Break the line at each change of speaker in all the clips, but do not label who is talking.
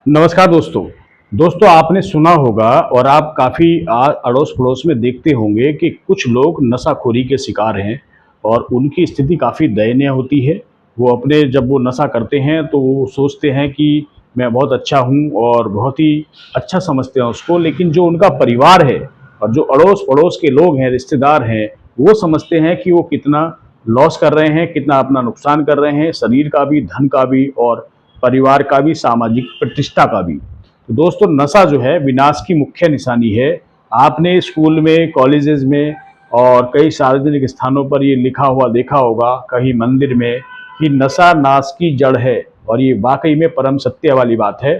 नमस्कार दोस्तों। आपने सुना होगा और आप काफ़ी अड़ोस पड़ोस में देखते होंगे कि कुछ लोग नशाखोरी के शिकार हैं और उनकी स्थिति काफ़ी दयनीय होती है। वो अपने जब वो नशा करते हैं तो वो सोचते हैं कि मैं बहुत अच्छा हूँ और बहुत ही अच्छा समझते हैं उसको, लेकिन जो उनका परिवार है और जो अड़ोस पड़ोस के लोग हैं, रिश्तेदार हैं, वो समझते हैं कि वो कितना लॉस कर रहे हैं, कितना अपना नुकसान कर रहे हैं, शरीर का भी, धन का भी और परिवार का भी, सामाजिक प्रतिष्ठा का भी। तो दोस्तों, नशा जो है विनाश की मुख्य निशानी है। आपने स्कूल में, कॉलेजेस में और कई सार्वजनिक स्थानों पर ये लिखा हुआ देखा होगा, कहीं मंदिर में, कि नशा नाश की जड़ है। और ये वाकई में परम सत्य वाली बात है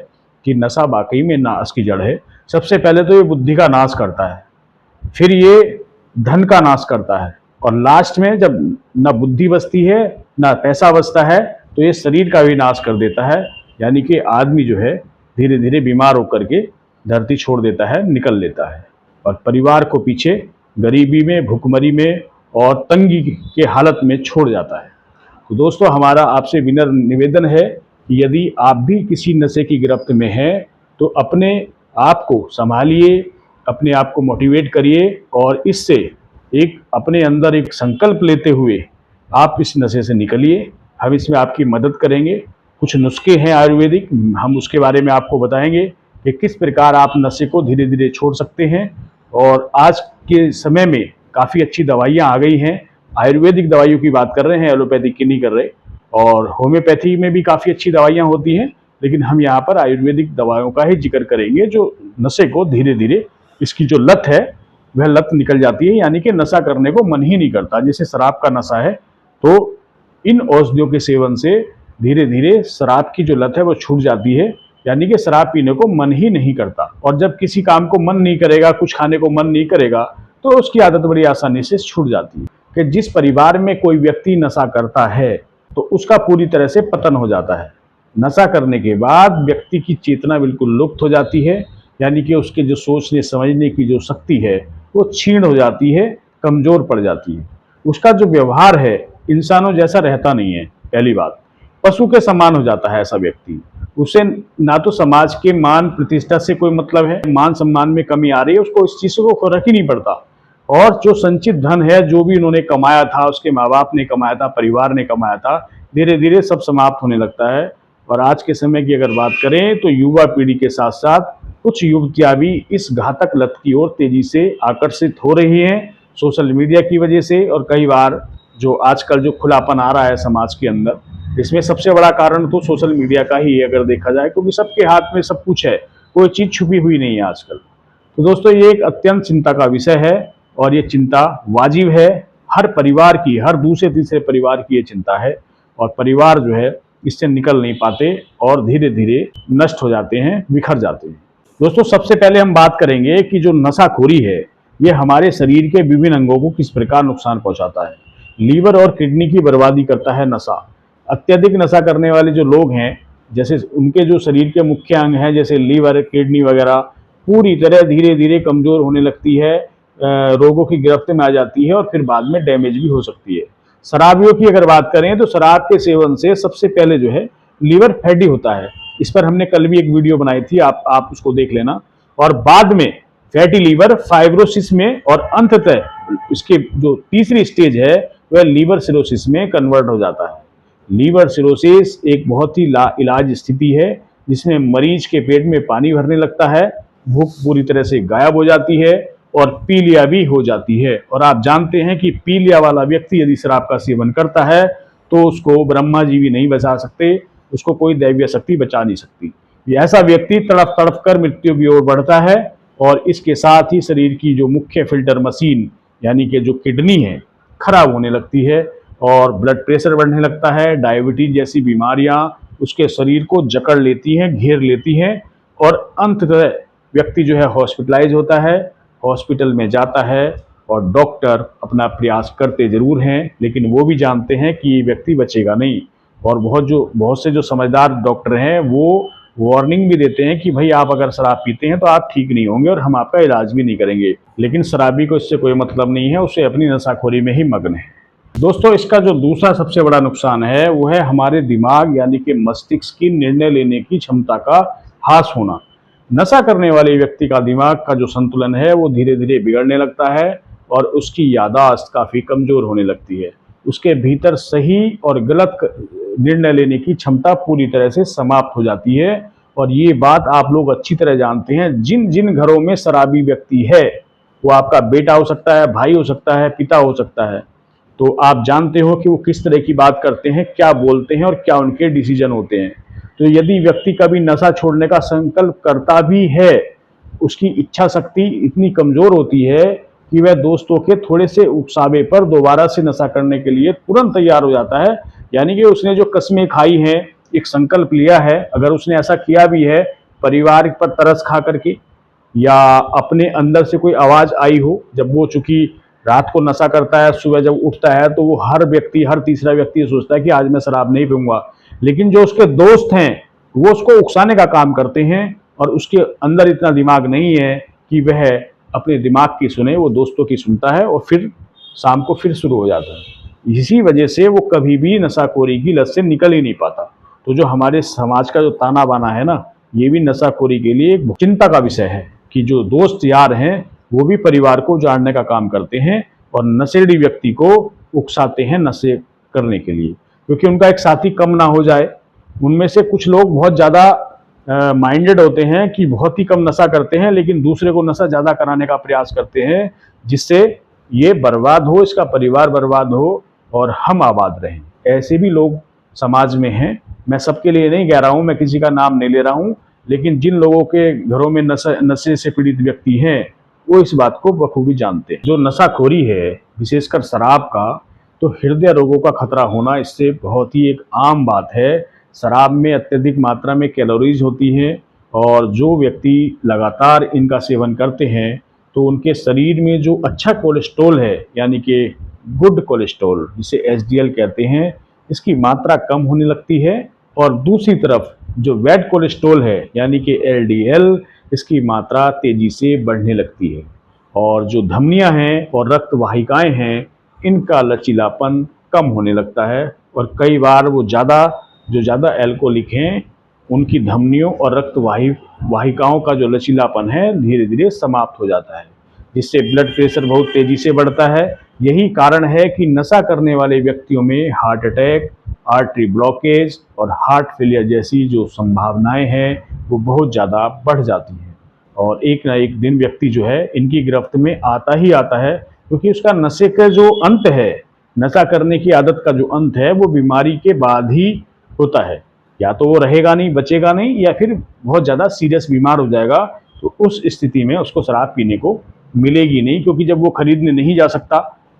कि नशा वाकई में नाश की जड़ है। सबसे पहले तो ये बुद्धि का नाश करता है, फिर ये धन का नाश करता है और लास्ट में जब ना बुद्धि बचती है ना पैसा बचता है तो ये शरीर का भी नाश कर देता है। यानी कि आदमी जो है धीरे धीरे बीमार होकर के धरती छोड़ देता है, निकल लेता है और परिवार को पीछे गरीबी में, भुखमरी में और तंगी के हालत में छोड़ जाता है। तो दोस्तों, हमारा आपसे विनम्र निवेदन है कि यदि आप भी किसी नशे की गिरफ्त में हैं तो अपने आप को संभालिए, अपने आप को मोटिवेट करिए और इससे एक अपने अंदर एक संकल्प लेते हुए आप इस नशे से निकलिए। हम इसमें आपकी मदद करेंगे। कुछ नुस्खे हैं आयुर्वेदिक, हम उसके बारे में आपको बताएंगे कि किस प्रकार आप नशे को धीरे धीरे छोड़ सकते हैं। और आज के समय में काफ़ी अच्छी दवाइयाँ आ गई हैं। आयुर्वेदिक दवाइयों की बात कर रहे हैं, एलोपैथिक की नहीं कर रहे। और होम्योपैथी में भी काफ़ी अच्छी दवाइयाँ होती हैं, लेकिन हम यहाँ पर आयुर्वेदिक दवाइयों का ही जिक्र करेंगे जो नशे को धीरे धीरे, इसकी जो लत है वह लत निकल जाती है, यानी कि नशा करने को मन ही नहीं करता। जैसे शराब का नशा है, तो इन औषधियों के सेवन से धीरे धीरे शराब की जो लत है वो छूट जाती है, यानी कि शराब पीने को मन ही नहीं करता। और जब किसी काम को मन नहीं करेगा, कुछ खाने को मन नहीं करेगा, तो उसकी आदत बड़ी आसानी से छूट जाती है। कि जिस परिवार में कोई व्यक्ति नशा करता है तो उसका पूरी तरह से पतन हो जाता है। नशा करने के बाद व्यक्ति की चेतना बिल्कुल लुप्त हो जाती है, यानी कि उसके जो सोचने समझने की जो शक्ति है वो क्षीण हो जाती है, कमजोर पड़ जाती है। उसका जो व्यवहार है इंसानों जैसा रहता नहीं है। पहली बात, पशु के समान हो जाता है ऐसा व्यक्ति। उसे ना तो समाज के मान प्रतिष्ठा से कोई मतलब है, मान सम्मान में कमी आ रही है, उसको इस चीज को फर्क ही नहीं पड़ता। और जो संचित धन है, जो भी उन्होंने कमाया था, उसके माँ बाप ने कमाया था, परिवार ने कमाया था, धीरे धीरे सब समाप्त होने लगता है। और आज के समय की अगर बात करें तो युवा पीढ़ी के साथ साथ कुछ युवतियां भी इस घातक लत की ओर तेजी से आकर्षित हो रही हैं, सोशल मीडिया की वजह से। और कई बार जो आजकल जो खुलापन आ रहा है समाज के अंदर, इसमें सबसे बड़ा कारण तो सोशल मीडिया का ही है अगर देखा जाए, क्योंकि सबके हाथ में सब कुछ है, कोई चीज़ छुपी हुई नहीं है आजकल। तो दोस्तों, ये एक अत्यंत चिंता का विषय है और ये चिंता वाजिब है। हर परिवार की, हर दूसरे तीसरे परिवार की ये चिंता है और परिवार जो है इससे निकल नहीं पाते और धीरे धीरे नष्ट हो जाते हैं, बिखर जाते हैं। दोस्तों, सबसे पहले हम बात करेंगे कि जो नशाखोरी है ये हमारे शरीर के विभिन्न अंगों को किस प्रकार नुकसान पहुंचाता है। लीवर और किडनी की बर्बादी करता है नशा। अत्यधिक नशा करने वाले जो लोग हैं, जैसे उनके जो शरीर के मुख्य अंग हैं जैसे लीवर, किडनी वगैरह, पूरी तरह धीरे धीरे कमजोर होने लगती है, रोगों की गिरफ्त में आ जाती है और फिर बाद में डैमेज भी हो सकती है। शराबियों की अगर बात करें तो शराब के सेवन से सबसे पहले जो है लीवर फैटी होता है। इस पर हमने कल भी एक वीडियो बनाई थी, आप उसको देख लेना। और बाद में फैटी लीवर फाइब्रोसिस में और अंततः इसके जो तीसरी स्टेज है वह लीवर सिरोसिस में कन्वर्ट हो जाता है। लीवर सिरोसिस एक बहुत ही लाइलाज स्थिति है जिसमें मरीज के पेट में पानी भरने लगता है, भूख पूरी तरह से गायब हो जाती है और पीलिया भी हो जाती है। और आप जानते हैं कि पीलिया वाला व्यक्ति यदि शराब का सेवन करता है तो उसको ब्रह्मा जी भी नहीं बचा सकते, उसको कोई दैवीय शक्ति बचा नहीं सकती। ये ऐसा व्यक्ति तड़प तड़प कर मृत्यु की ओर बढ़ता है और इसके साथ ही शरीर की जो मुख्य फिल्टर मशीन यानी कि जो किडनी है खराब होने लगती है और ब्लड प्रेशर बढ़ने लगता है। डायबिटीज जैसी बीमारियां उसके शरीर को जकड़ लेती हैं, घेर लेती हैं और अंततः व्यक्ति जो है हॉस्पिटलाइज होता है, हॉस्पिटल में जाता है और डॉक्टर अपना प्रयास करते जरूर हैं लेकिन वो भी जानते हैं कि ये व्यक्ति बचेगा नहीं। और बहुत से जो समझदार डॉक्टर हैं वो वार्निंग भी देते हैं कि भाई आप अगर शराब पीते हैं तो आप ठीक नहीं होंगे और हम आपका इलाज भी नहीं करेंगे। लेकिन शराबी को इससे कोई मतलब नहीं है, उसे अपनी नशाखोरी में ही मग्न है। दोस्तों, इसका जो दूसरा सबसे बड़ा नुकसान है वो है हमारे दिमाग यानी कि मस्तिष्क की निर्णय लेने की क्षमता का हास होना। नशा करने वाले व्यक्ति का दिमाग का जो संतुलन है वो धीरे धीरे बिगड़ने लगता है और उसकी याददाश्त काफ़ी कमज़ोर होने लगती है। उसके भीतर सही और गलत निर्णय लेने की क्षमता पूरी तरह से समाप्त हो जाती है। और ये बात आप लोग अच्छी तरह जानते हैं, जिन जिन घरों में शराबी व्यक्ति है, वो आपका बेटा हो सकता है, भाई हो सकता है, पिता हो सकता है, तो आप जानते हो कि वो किस तरह की बात करते हैं, क्या बोलते हैं और क्या उनके डिसीजन होते हैं। तो यदि व्यक्ति कभी नशा छोड़ने का संकल्प करता भी है, उसकी इच्छा शक्ति इतनी कमजोर होती है कि वह दोस्तों के थोड़े से उकसावे पर दोबारा से नशा करने के लिए तुरंत तैयार हो जाता है। यानी कि उसने जो कस्में खाई हैं, एक संकल्प लिया है, अगर उसने ऐसा किया भी है परिवार पर तरस खा करके, या अपने अंदर से कोई आवाज़ आई हो, जब वो चूंकि रात को नशा करता है, सुबह जब उठता है तो वो हर तीसरा व्यक्ति सोचता है कि आज मैं शराब नहीं पीऊंगा। लेकिन जो उसके दोस्त हैं वो उसको उकसाने का काम करते हैं और उसके अंदर इतना दिमाग नहीं है कि वह अपने दिमाग की सुने, वो दोस्तों की सुनता है और फिर शाम को फिर शुरू हो जाता है। इसी वजह से वो कभी भी नशाखोरी की लत से निकल ही नहीं पाता। तो जो हमारे समाज का जो ताना बाना है ना, ये भी नशाखोरी के लिए एक चिंता का विषय है कि जो दोस्त यार हैं वो भी परिवार को उजाड़ने का काम करते हैं और नशेड़ी व्यक्ति को उकसाते हैं नशे करने के लिए, क्योंकि उनका एक साथी कम ना हो जाए। उनमें से कुछ लोग बहुत ज़्यादा माइंडेड होते हैं कि बहुत ही कम नशा करते हैं, लेकिन दूसरे को नशा ज़्यादा कराने का प्रयास करते हैं, जिससे ये बर्बाद हो, इसका परिवार बर्बाद हो और हम आबाद रहें। ऐसे भी लोग समाज में हैं। मैं सबके लिए नहीं कह रहा हूँ, मैं किसी का नाम नहीं ले रहा हूँ, लेकिन जिन लोगों के घरों में नशे से पीड़ित व्यक्ति हैं वो इस बात को बखूबी जानते हैं। जो नशाखोरी है, विशेषकर शराब का, तो हृदय रोगों का खतरा होना इससे बहुत ही एक आम बात है। शराब में अत्यधिक मात्रा में कैलोरीज होती हैं और जो व्यक्ति लगातार इनका सेवन करते हैं तो उनके शरीर में जो अच्छा कोलेस्ट्रॉल है, यानी कि गुड कोलेस्ट्रॉल जिसे एचडीएल कहते हैं, इसकी मात्रा कम होने लगती है। और दूसरी तरफ जो बैड कोलेस्ट्रॉल है यानी कि एलडीएल, इसकी मात्रा तेजी से बढ़ने लगती है। और जो धमनियां हैं और रक्त वाहिकाएं हैं, इनका लचीलापन कम होने लगता है और कई बार वो जो ज़्यादा एल्कोहलिक हैं उनकी धमनियों और रक्त वाहिकाओं का जो लचीलापन है धीरे धीरे समाप्त हो जाता है, जिससे ब्लड प्रेशर बहुत तेज़ी से बढ़ता है। यही कारण है कि नशा करने वाले व्यक्तियों में हार्ट अटैक, आर्टरी ब्लॉकेज और हार्ट फेलियर जैसी जो संभावनाएं हैं वो बहुत ज़्यादा बढ़ जाती हैं। और एक ना एक दिन व्यक्ति जो है इनकी गिरफ्त में आता ही आता है, क्योंकि उसका नशे का जो अंत है, नशा करने की आदत का जो अंत है, वो बीमारी के बाद ही होता है। या तो वो रहेगा नहीं, बचेगा नहीं, या फिर बहुत ज़्यादा सीरियस बीमार हो जाएगा। तो उस स्थिति में उसको शराब पीने को मिलेगी नहीं, क्योंकि जब वो खरीदने नहीं जा सकता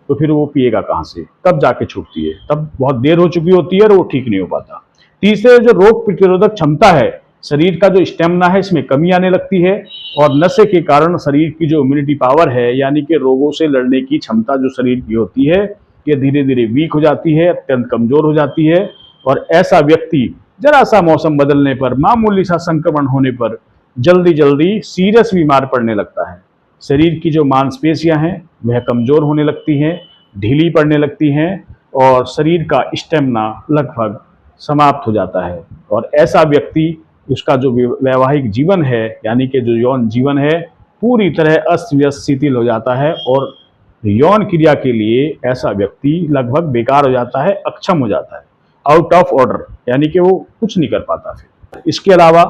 तो फिर वो पिएगा कहाँ से, तब जाके छूटती है, तब बहुत देर हो चुकी होती है और वो ठीक नहीं हो पाता। तीसरे, जो रोग प्रतिरोधक क्षमता है, शरीर का जो स्टेमिना है, इसमें कमी आने लगती है और नशे के कारण शरीर की जो इम्यूनिटी पावर है, यानी कि रोगों से लड़ने की क्षमता जो शरीर की होती है, ये धीरे धीरे वीक हो जाती है, अत्यंत कमजोर हो जाती है। और ऐसा व्यक्ति जरा सा मौसम बदलने पर, मामूली सा संक्रमण होने पर जल्दी जल्दी सीरियस बीमार पड़ने लगता है। शरीर की जो मांसपेशियां हैं वह कमजोर होने लगती हैं, ढीली पड़ने लगती हैं और शरीर का स्टेमिना लगभग समाप्त हो जाता है। और ऐसा व्यक्ति, उसका जो वैवाहिक जीवन है यानी कि जो यौन जीवन है, पूरी तरह अस्त व्यस्त शिथिल हो जाता है और यौन क्रिया के लिए ऐसा व्यक्ति लगभग बेकार हो जाता है, अक्षम हो जाता है, आउट ऑफ ऑर्डर, यानी कि वो कुछ नहीं कर पाता। फिर इसके अलावा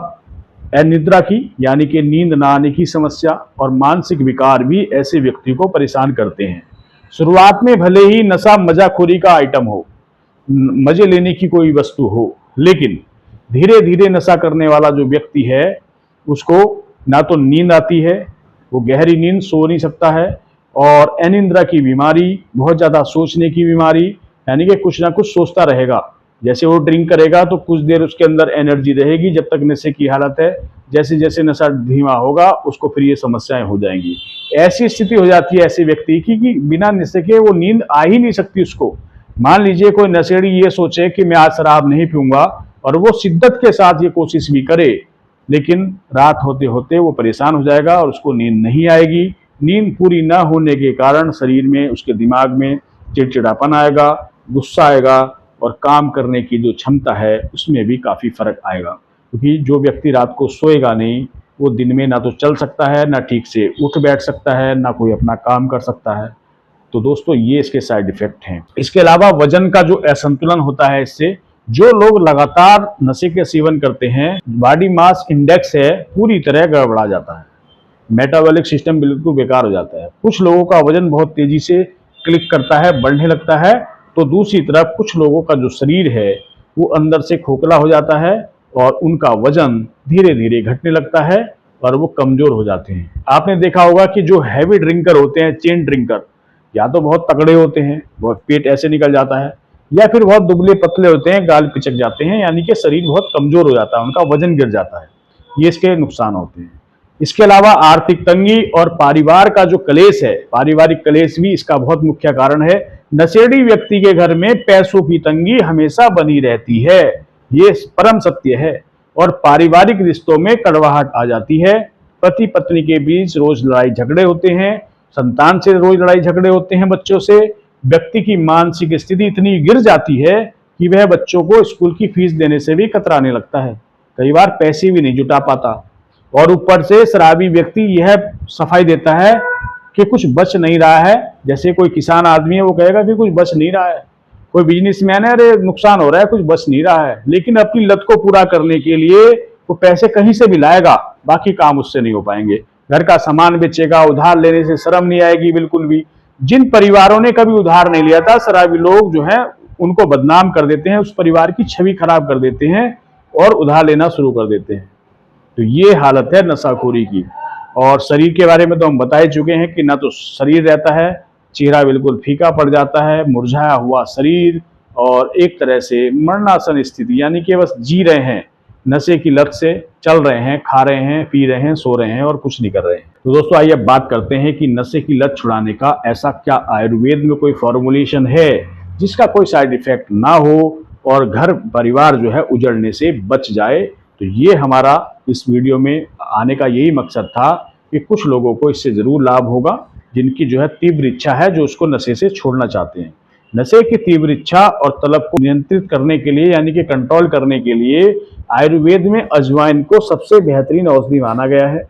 अनिद्रा की यानी कि नींद ना आने की समस्या और मानसिक विकार भी ऐसे व्यक्ति को परेशान करते हैं। शुरुआत में भले ही नशा मजाखोरी का आइटम हो, मजे लेने की कोई वस्तु हो, लेकिन धीरे धीरे नशा करने वाला जो व्यक्ति है उसको ना तो नींद आती है, वो गहरी नींद सो नहीं सकता है, और अनिद्रा की बीमारी, बहुत ज़्यादा सोचने की बीमारी, यानी कि कुछ ना कुछ सोचता रहेगा। जैसे वो ड्रिंक करेगा तो कुछ देर उसके अंदर एनर्जी रहेगी जब तक नशे की हालत है, जैसे जैसे नशा धीमा होगा उसको फिर ये समस्याएं हो जाएंगी। ऐसी स्थिति हो जाती है ऐसे व्यक्ति की कि बिना नशे के वो नींद आ ही नहीं सकती उसको। मान लीजिए कोई नशेड़ी ये सोचे कि मैं आज शराब नहीं पीऊंगा और वो शिद्दत के साथ ये कोशिश भी करे, लेकिन रात होते होते वो परेशान हो जाएगा और उसको नींद नहीं आएगी। नींद पूरी न होने के कारण शरीर में, उसके दिमाग में चिड़चिड़ापन आएगा, गुस्सा आएगा और काम करने की जो क्षमता है उसमें भी काफ़ी फर्क आएगा। क्योंकि जो व्यक्ति रात को सोएगा नहीं, वो दिन में ना तो चल सकता है, ना ठीक से उठ बैठ सकता है, ना कोई अपना काम कर सकता है। तो दोस्तों ये इसके साइड इफेक्ट हैं। इसके अलावा वजन का जो असंतुलन होता है, इससे जो लोग लगातार नशे के सेवन करते हैं, बॉडी मास इंडेक्स है पूरी तरह गड़बड़ा जाता है, मेटाबॉलिक सिस्टम बिल्कुल बेकार हो जाता है। कुछ लोगों का वजन बहुत तेजी से क्लिक करता है, बढ़ने लगता है, तो दूसरी तरफ कुछ लोगों का जो शरीर है वो अंदर से खोखला हो जाता है और उनका वजन धीरे धीरे घटने लगता है और वो कमजोर हो जाते हैं। आपने देखा होगा कि जो हैवी ड्रिंकर होते हैं, चेन ड्रिंकर, या तो बहुत तगड़े होते हैं, बहुत पेट ऐसे निकल जाता है, या फिर बहुत दुबले पतले होते हैं, गाल पिचक जाते हैं, यानी कि शरीर बहुत कमजोर हो जाता है, उनका वजन गिर जाता है। ये इसके नुकसान होते हैं। इसके अलावा आर्थिक तंगी और परिवार का जो कलेश है, पारिवारिक कलेश भी इसका बहुत मुख्य कारण है। नशेड़ी व्यक्ति के घर में पैसों की तंगी हमेशा बनी रहती है, ये परम सत्य है, और पारिवारिक रिश्तों में कड़वाहट आ जाती है। पति पत्नी के बीच रोज लड़ाई झगड़े होते हैं, संतान से रोज लड़ाई झगड़े होते हैं, बच्चों से। व्यक्ति की मानसिक स्थिति इतनी गिर जाती है कि वह बच्चों को स्कूल की फीस देने से भी कतराने लगता है, कई बार पैसे भी नहीं जुटा पाता। और ऊपर से शराबी व्यक्ति यह सफाई देता है कि कुछ बच नहीं रहा है। जैसे कोई किसान आदमी है, वो कहेगा कि कुछ बच नहीं रहा है, कोई बिजनेसमैन है, अरे नुकसान हो रहा है, कुछ बच नहीं रहा है, लेकिन अपनी लत को पूरा करने के लिए वो पैसे कहीं से भी लाएगा, बाकी काम उससे नहीं हो पाएंगे। घर का सामान बेचेगा, उधार लेने से शर्म नहीं आएगी बिल्कुल भी। जिन परिवारों ने कभी उधार नहीं लिया था, शराबी लोग जो है उनको बदनाम कर देते हैं, उस परिवार की छवि खराब कर देते हैं और उधार लेना शुरू कर देते हैं। तो ये हालत है नशाखोरी की। और शरीर के बारे में तो हम बता ही चुके हैं कि ना तो शरीर रहता है, चेहरा बिल्कुल फीका पड़ जाता है, मुरझाया हुआ शरीर, और एक तरह से मरणासन स्थिति, यानी कि बस जी रहे हैं, नशे की लत से चल रहे हैं, खा रहे हैं, पी रहे हैं, सो रहे हैं और कुछ नहीं कर रहे हैं। तो दोस्तों आइए अब बात करते हैं कि नशे की लत छुड़ाने का ऐसा क्या आयुर्वेद में कोई फॉर्मुलेशन है जिसका कोई साइड इफेक्ट ना हो और घर परिवार जो है उजड़ने से बच जाए। तो ये हमारा इस वीडियो में आने का यही मकसद था कि कुछ लोगों को इससे ज़रूर लाभ होगा, जिनकी जो है तीव्र इच्छा है, जो उसको नशे से छोड़ना चाहते हैं। नशे की तीव्र इच्छा और तलब को नियंत्रित करने के लिए, यानी कि कंट्रोल करने के लिए, आयुर्वेद में अजवाइन को सबसे बेहतरीन औषधि माना गया है।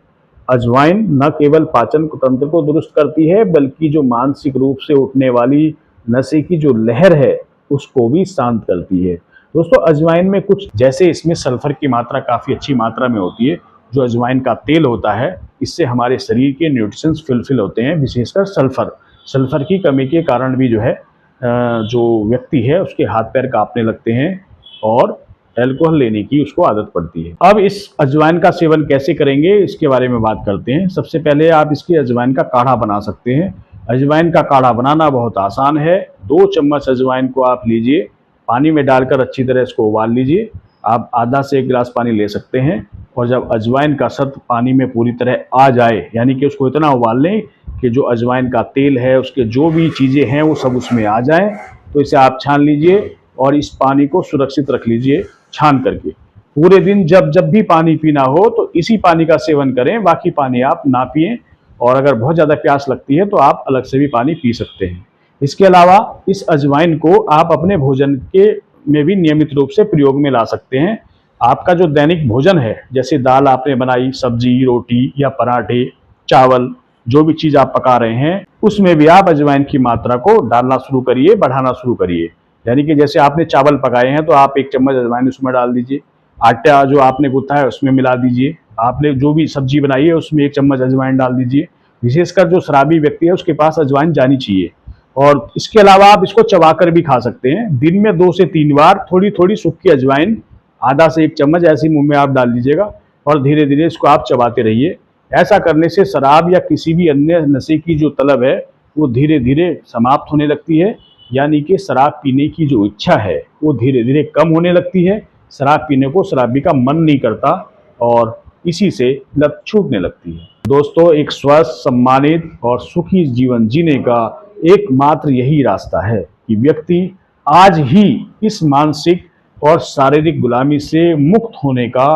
अजवाइन न केवल पाचन तंत्र को दुरुस्त करती है, बल्कि जो मानसिक रूप से उठने वाली नशे की जो लहर है उसको भी शांत करती है। दोस्तों अजवाइन में कुछ, जैसे इसमें सल्फर की मात्रा काफ़ी अच्छी मात्रा में होती है, जो अजवाइन का तेल होता है, इससे हमारे शरीर के न्यूट्रिशंस फुलफिल होते हैं, विशेषकर सल्फर। सल्फर की कमी के कारण भी जो है जो व्यक्ति है उसके हाथ पैर कांपने लगते हैं और अल्कोहल लेने की उसको आदत पड़ती है। अब इस अजवाइन का सेवन कैसे करेंगे, इसके बारे में बात करते हैं। सबसे पहले आप इसकी अजवाइन का काढ़ा बना सकते हैं। अजवाइन का काढ़ा बनाना बहुत आसान है। 2 चम्मच अजवाइन को आप लीजिए, पानी में डालकर अच्छी तरह इसको उबाल लीजिए। आप आधा से 1 गिलास पानी ले सकते हैं, और जब अजवाइन का सत्व पानी में पूरी तरह आ जाए, यानी कि उसको इतना उबाल लें कि जो अजवाइन का तेल है, उसके जो भी चीज़ें हैं वो सब उसमें आ जाएं, तो इसे आप छान लीजिए और इस पानी को सुरक्षित रख लीजिए छान करके। पूरे दिन जब जब भी पानी पीना हो तो इसी पानी का सेवन करें, बाकी पानी आप ना पिएं, और अगर बहुत ज़्यादा प्यास लगती है तो आप अलग से भी पानी पी सकते हैं। इसके अलावा इस अजवाइन को आप अपने भोजन के में भी नियमित रूप से प्रयोग में ला सकते हैं। आपका जो दैनिक भोजन है, जैसे दाल आपने बनाई, सब्जी, रोटी या पराठे, चावल, जो भी चीज़ आप पका रहे हैं, उसमें भी आप अजवाइन की मात्रा को डालना शुरू करिए, बढ़ाना शुरू करिए। यानी कि जैसे आपने चावल पकाए हैं तो आप 1 चम्मच अजवाइन उसमें डाल दीजिए। आटा जो आपने गूँथा है उसमें मिला दीजिए। आपने जो भी सब्जी बनाई है उसमें 1 चम्मच अजवाइन डाल दीजिए। विशेषकर जो शराबी व्यक्ति है उसके पास अजवाइन जानी चाहिए। और इसके अलावा आप इसको चबाकर भी खा सकते हैं। दिन में 2 से 3 बार थोड़ी थोड़ी सूखी अजवाइन, आधा से 1 चम्मच ऐसे मुंह में आप डाल लीजिएगा और धीरे धीरे इसको आप चबाते रहिए। ऐसा करने से शराब या किसी भी अन्य नशे की जो तलब है वो धीरे धीरे समाप्त होने लगती है, यानी कि शराब पीने की जो इच्छा है वो धीरे धीरे कम होने लगती है। शराब पीने को शराबी का मन नहीं करता और इसी से लत छूटने लगती है। दोस्तों एक स्वस्थ, सम्मानित और सुखी जीवन जीने का एकमात्र यही रास्ता है कि व्यक्ति आज ही इस मानसिक और शारीरिक गुलामी से मुक्त होने का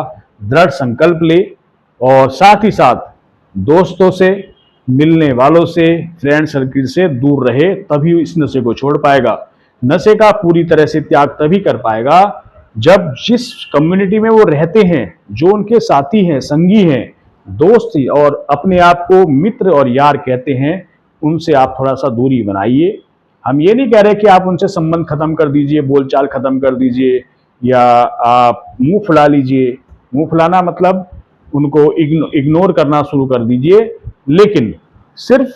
दृढ़ संकल्प ले, और साथ ही साथ दोस्तों से, मिलने वालों से, फ्रेंड सर्किल से दूर रहे, तभी इस नशे को छोड़ पाएगा। नशे का पूरी तरह से त्याग तभी कर पाएगा जब जिस कम्युनिटी में वो रहते हैं, जो उनके साथी हैं, संगी हैं, दोस्त और अपने आप को मित्र और यार कहते हैं, उनसे आप थोड़ा सा दूरी बनाइए। हम ये नहीं कह रहे कि आप उनसे संबंध खत्म कर दीजिए, बोलचाल खत्म कर दीजिए या आप मुंह फुला लीजिए। मुंह फुलाना मतलब उनको इग्नोर करना शुरू कर दीजिए, लेकिन सिर्फ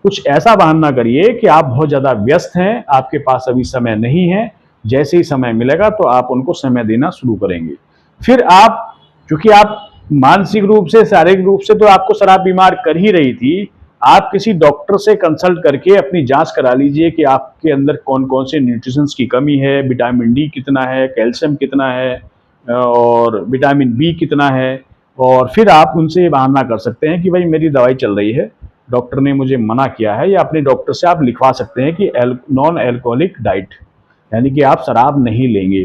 कुछ ऐसा बहाना करिए कि आप बहुत ज़्यादा व्यस्त हैं, आपके पास अभी समय नहीं है। जैसे ही समय मिलेगा तो आप उनको समय देना शुरू करेंगे। फिर आप, क्योंकि आप मानसिक रूप से, शारीरिक रूप से तो आपको शराब बीमार कर ही रही थी, आप किसी डॉक्टर से कंसल्ट करके अपनी जांच करा लीजिए कि आपके अंदर कौन कौन से न्यूट्रिशंस की कमी है, विटामिन डी कितना है, कैल्शियम कितना है और विटामिन बी कितना है। और फिर आप उनसे ये बहाना कर सकते हैं कि भाई मेरी दवाई चल रही है, डॉक्टर ने मुझे मना किया है, या अपने डॉक्टर से आप लिखवा सकते हैं कि नॉन एल्कोहलिक डाइट, यानी कि आप शराब नहीं लेंगे।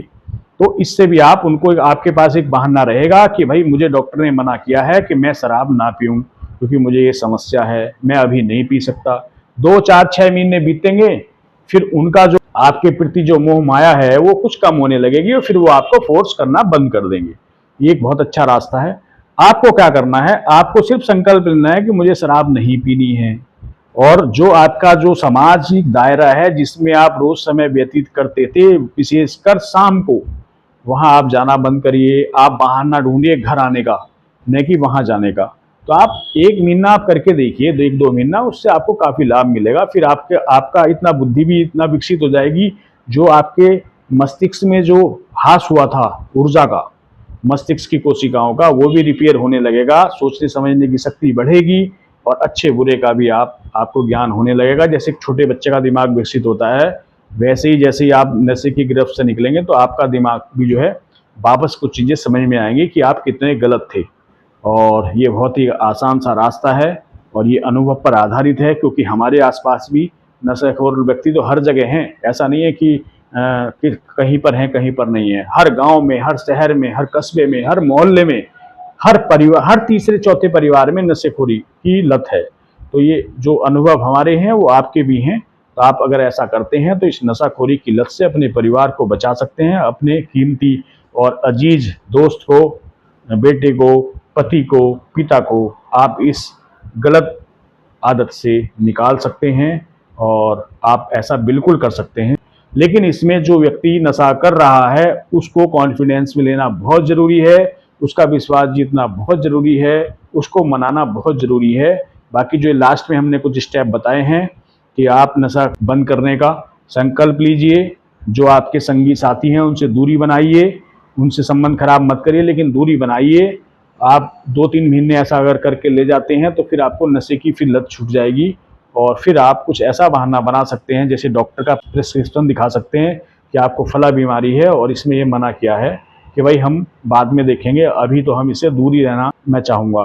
तो इससे भी आप उनको, आपके पास एक बहाना रहेगा कि भाई मुझे डॉक्टर ने मना किया है कि मैं शराब ना पीऊं, क्योंकि मुझे ये समस्या है, मैं अभी नहीं पी सकता। 2 4 6 महीने बीतेंगे, फिर उनका जो आपके प्रति जो मोह माया है वो कुछ कम होने लगेगी और फिर वो आपको फोर्स करना बंद कर देंगे। ये एक बहुत अच्छा रास्ता है। आपको क्या करना है, आपको सिर्फ संकल्प लेना है कि मुझे शराब नहीं पीनी है। और जो आपका जो सामाजिक दायरा है जिसमें आप रोज समय व्यतीत करते थे, विशेषकर शाम को, वहां आप जाना बंद करिए। आप बहाना ढूंढिए घर आने का, न कि वहां जाने का। तो आप 1 महीना आप करके देखिए, 1 2 महीना, उससे आपको काफी लाभ मिलेगा। फिर आपके आपका इतना बुद्धि भी इतना विकसित हो जाएगी, जो आपके मस्तिष्क में जो ह्रास हुआ था ऊर्जा का, मस्तिष्क की कोशिकाओं का, वो भी रिपेयर होने लगेगा, सोचने समझने की शक्ति बढ़ेगी और अच्छे बुरे का भी आपको ज्ञान होने लगेगा। जैसे एक छोटे बच्चे का दिमाग विकसित होता है, वैसे ही जैसे ही आप नशे की गिरफ्त से निकलेंगे तो आपका दिमाग भी जो है वापस कुछ चीज़ें समझ में आएंगी कि आप कितने गलत थे। और ये बहुत ही आसान सा रास्ता है और ये अनुभव पर आधारित है, क्योंकि हमारे आसपास भी नशाखोर व्यक्ति तो हर जगह हैं। ऐसा नहीं है कि कहीं पर हैं कहीं पर नहीं है। हर गांव में, हर शहर में, हर कस्बे में, हर मोहल्ले में, हर परिवार, हर तीसरे चौथे परिवार में नशेखोरी की लत है। तो ये जो अनुभव हमारे हैं वो आपके भी हैं। तो आप अगर ऐसा करते हैं तो इस नशाखोरी की लत से अपने परिवार को बचा सकते हैं, अपने कीमती और अजीज दोस्त को, बेटे को, पति को, पिता को आप इस गलत आदत से निकाल सकते हैं। और आप ऐसा बिल्कुल कर सकते हैं। लेकिन इसमें जो व्यक्ति नशा कर रहा है उसको कॉन्फिडेंस में लेना बहुत ज़रूरी है, उसका विश्वास जीतना बहुत ज़रूरी है, उसको मनाना बहुत ज़रूरी है। बाकी जो लास्ट में हमने कुछ स्टेप बताए हैं कि आप नशा बंद करने का संकल्प लीजिए, जो आपके संगी साथी हैं उनसे दूरी बनाइए, उनसे संबंध खराब मत करिए, लेकिन दूरी बनाइए। आप 2 3 महीने ऐसा अगर करके ले जाते हैं तो फिर आपको नशे की फिर लत छूट जाएगी। और फिर आप कुछ ऐसा बहाना बना सकते हैं, जैसे डॉक्टर का प्रिस्क्रिप्शन दिखा सकते हैं कि आपको फला बीमारी है और इसमें ये मना किया है कि भाई हम बाद में देखेंगे, अभी तो हम इससे दूर ही रहना मैं चाहूँगा।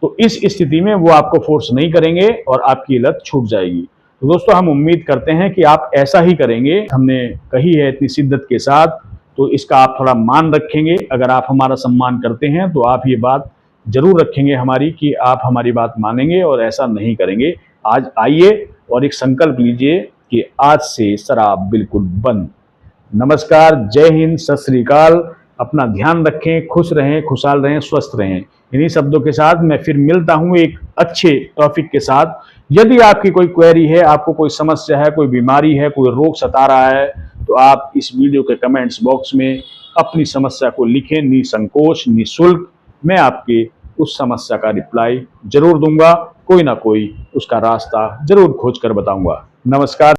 तो इस स्थिति में वो आपको फोर्स नहीं करेंगे और आपकी लत छूट जाएगी। तो दोस्तों, हम उम्मीद करते हैं कि आप ऐसा ही करेंगे, हमने कही है इतनी शिद्दत के साथ। तो इसका आप थोड़ा मान रखेंगे। अगर आप हमारा सम्मान करते हैं तो आप ये बात जरूर रखेंगे हमारी कि आप हमारी बात मानेंगे और ऐसा नहीं करेंगे। आज आइए और एक संकल्प लीजिए कि आज से शराब बिल्कुल बंद। नमस्कार, जय हिंद, सत श्री अकाल। अपना ध्यान रखें, खुश रहें, खुशहाल रहें, स्वस्थ रहें। इन्हीं शब्दों के साथ मैं फिर मिलता हूं एक अच्छे टॉपिक के साथ। यदि आपकी कोई क्वेरी है, आपको कोई समस्या है, कोई बीमारी है, कोई रोग सता रहा है, तो आप इस वीडियो के कमेंट्स बॉक्स में अपनी समस्या को लिखें, निसंकोच, निःशुल्क। मैं आपके उस समस्या का रिप्लाई जरूर दूंगा, कोई ना कोई उसका रास्ता जरूर खोज कर बताऊंगा। नमस्कार।